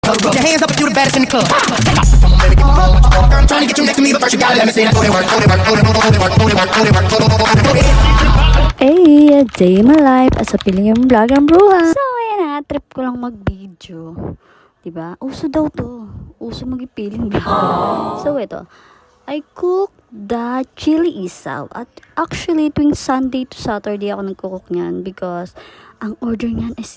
Put your hands up if you the baddest in the club. Take off. Come on, baby, give me more. Girl, I'm trying to get you next to me, but first you gotta let me see that booty work, booty work, booty work, booty work, booty work, booty work, booty work. Go ahead. Hey, a day in my life as a piling yung vlog ang bruha. So, ayan na, trip ko lang mag-video. Diba? Uso daw to. Uso mag-ipiling vlog. So, ito. I cooked the chili isaw. At actually, tuwing Sunday to Saturday ako nagkukok niyan because ang order niyan is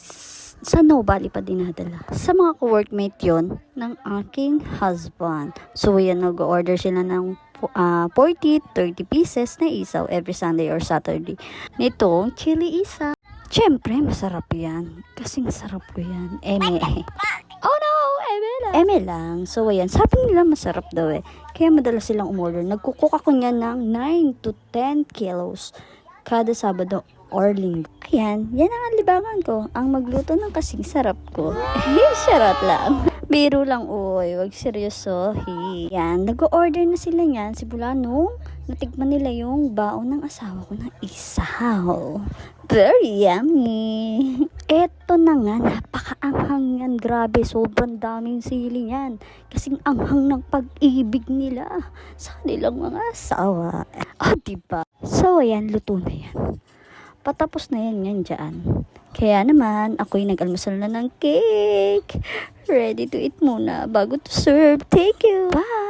sa Nobali pa dinadala. Sa mga co-workmate yon ng aking husband. So, yan, nag-order sila ng 40-30 pieces na isaw every Sunday or Saturday. Nitong chili isaw. Siyempre, masarap yan. Kasing sarap ko yan. Eme. Oh no! Eme lang. Eme lang. So, ayan. Sabi nila masarap daw eh. Kaya madalas silang umorder. Nagkukuk ako niyan ng 9 to 10 kilos kada Sabado or Linggo. Ayan. Yan ang libangan ko. Ang magluto ng kasing sarap ko. Charot lang. Biro lang, uy. Wag seryosohi. Yan. Nag-order na sila niyan. Simula nung natikman nila yung baon ng asawa ko ng isaw. Very yummy. Eto na nga, napakaanghang yan. Grabe, sobrang daming sili yan. Kasing anghang ng pag-ibig nila sa kanilang mga asawa. Diba? So, ayan, luto na yan. Patapos na yan dyan. Kaya naman, ako'y nag-almusal na ng cake. Ready to eat muna bago to serve. Thank you. Bye!